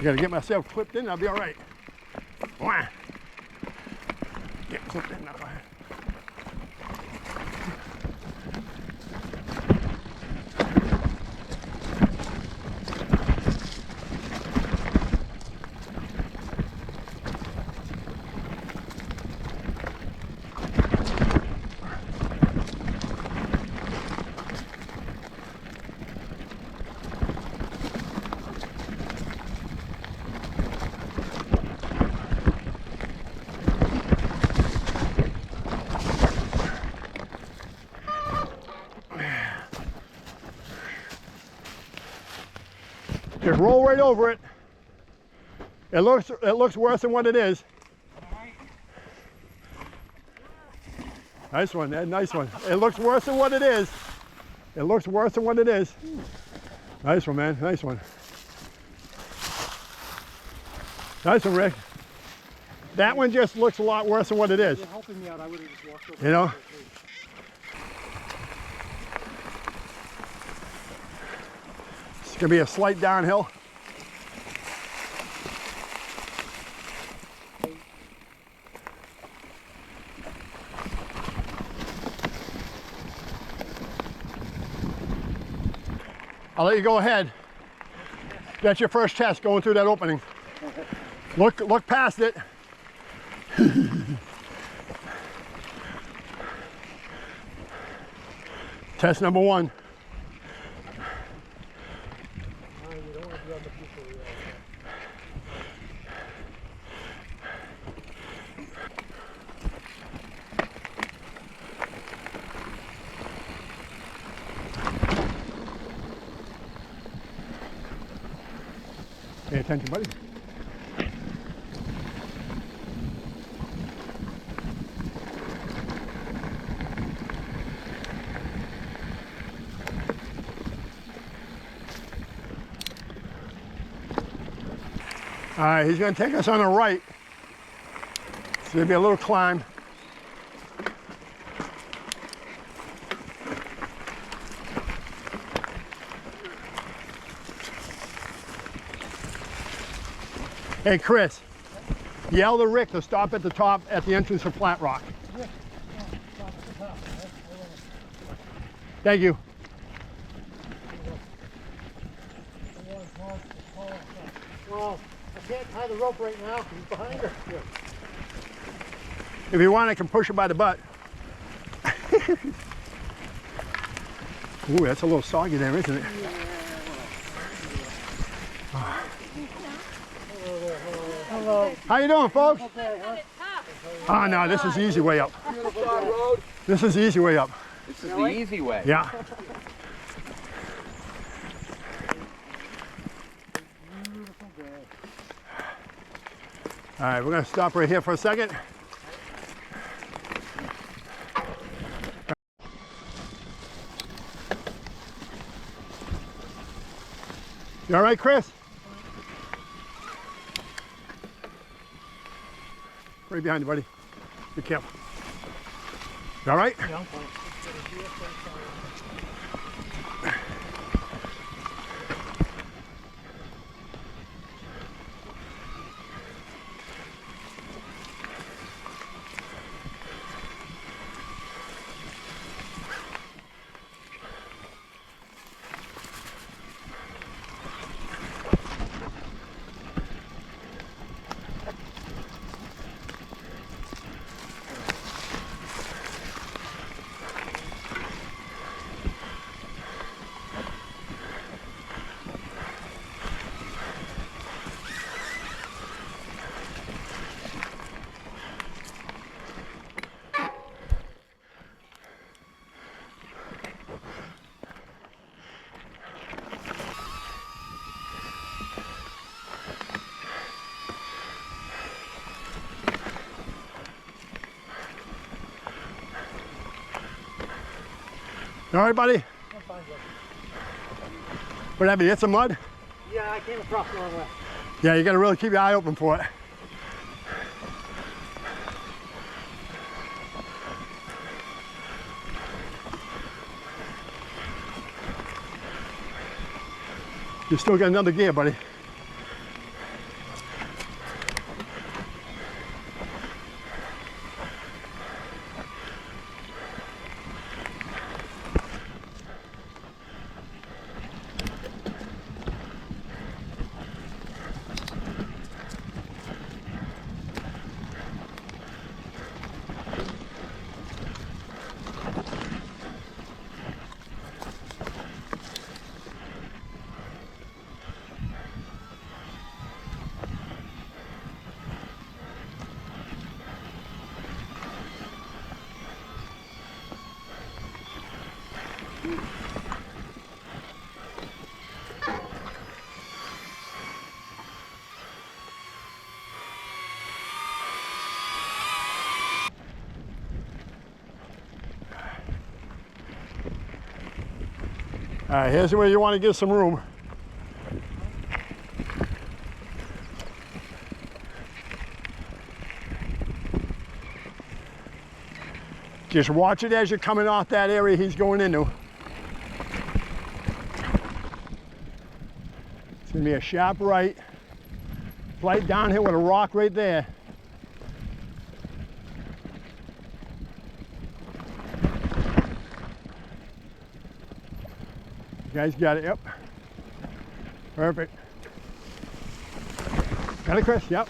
I gotta get myself clipped in, I'll be all right. Wah. Get clipped in that way. Just roll right over it. It looks worse than what it is. Nice one, Ed, nice one. It looks worse than what it is. It looks worse than what it is. Nice one, man, nice one. Nice one, Rick. That one just looks a lot worse than what it is. You're helping me out, I would have just walked over. You know? It's gonna be a slight downhill. I'll let you go ahead. That's your first test going through that opening. Look past it. Test number 1. Pay attention, buddy. All right, he's going to take us on the right. It's going to be a little climb. Hey, Chris, yell to Rick to stop at the top at the entrance of Flat Rock. Yeah, stop at the top. Thank you. Well, I can't tie the rope right now because he's behind her. If you want, I can push her by the butt. Ooh, that's a little soggy there, isn't it? Hello. How you doing, folks? Okay, huh? Oh, no, this is the easy way up. Beautiful road. This is the easy way up. This is the easy way. Yeah. All right, we're going to stop right here for a second. You all right, Chris? Right behind you, buddy. Be careful. You all right? Yeah, I'm fine. You all right, buddy? I'm fine, bro. What happened? You hit some mud? Yeah, I came across the wrong way. Yeah, you got to really keep your eye open for it. You still got another gear, buddy. All right, here's where you want to get some room. Just watch it as you're coming off that area he's going into. It's gonna be a sharp right, flight downhill with a rock right there. You guys got it, yep. Perfect. Got it, Chris, yep.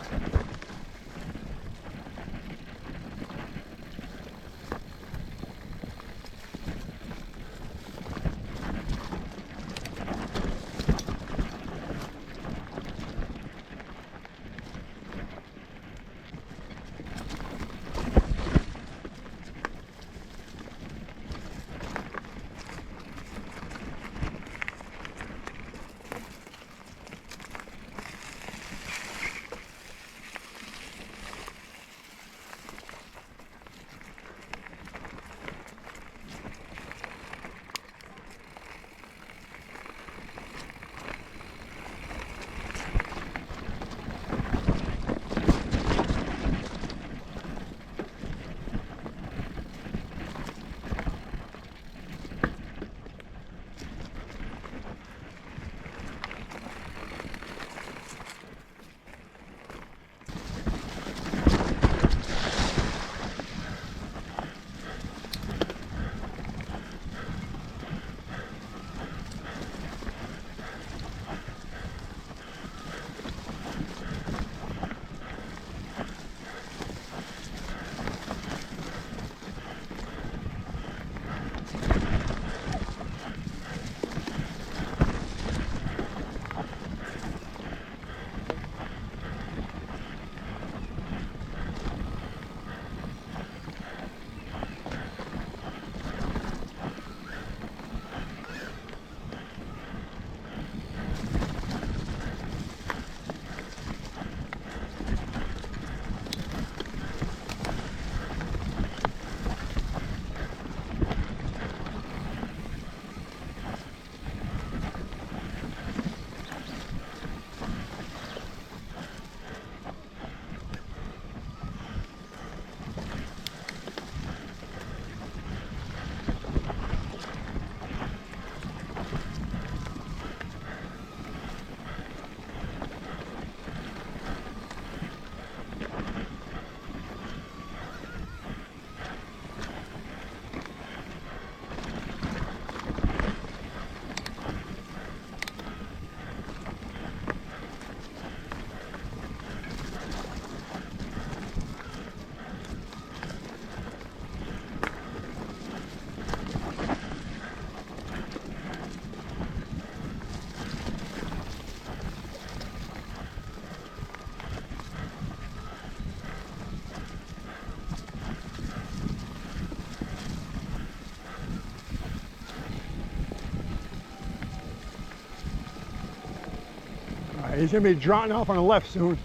He's gonna be dropping off on the left soon.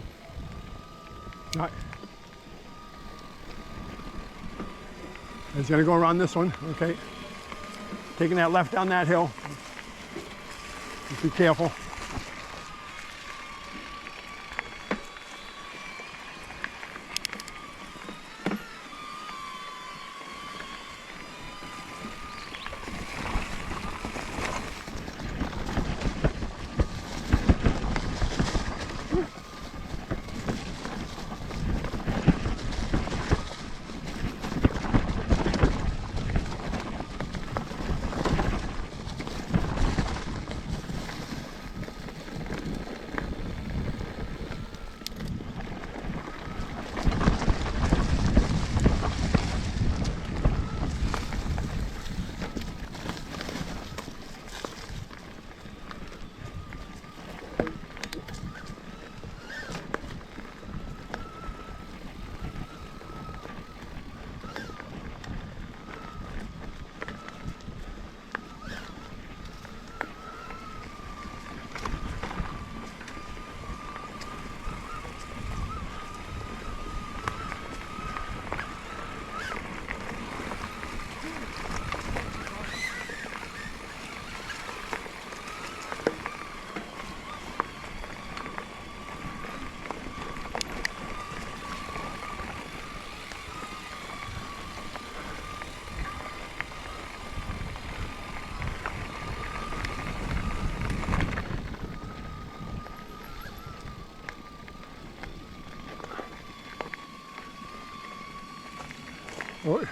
Not. He's gonna go around this one, okay. Taking that left down that hill. Just be careful. Oh,